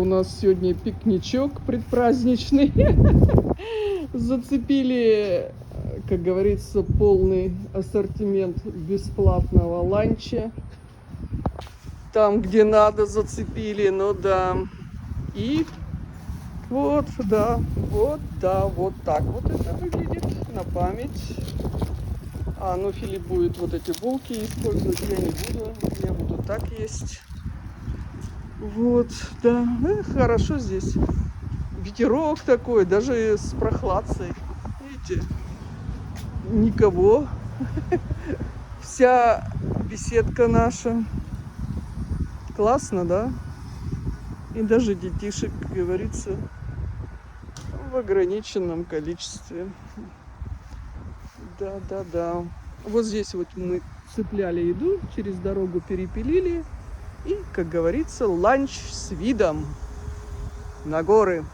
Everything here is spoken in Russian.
У нас сегодня пикничок предпраздничный. Зацепили, как говорится, полный ассортимент бесплатного ланча. Там, где надо, зацепили, ну да. И вот, да, вот так вот это выглядит на память. Ну Филипп будет вот эти булки использовать, я не буду. Я буду так есть. Вот, да, хорошо здесь. Ветерок такой, даже с прохладцей. Видите, никого. Вся беседка наша. Классно, да? И даже детишек, как говорится, в ограниченном количестве. Да. Вот здесь вот мы цепляли еду, через дорогу перепилили. И, как говорится, ланч с видом на горы.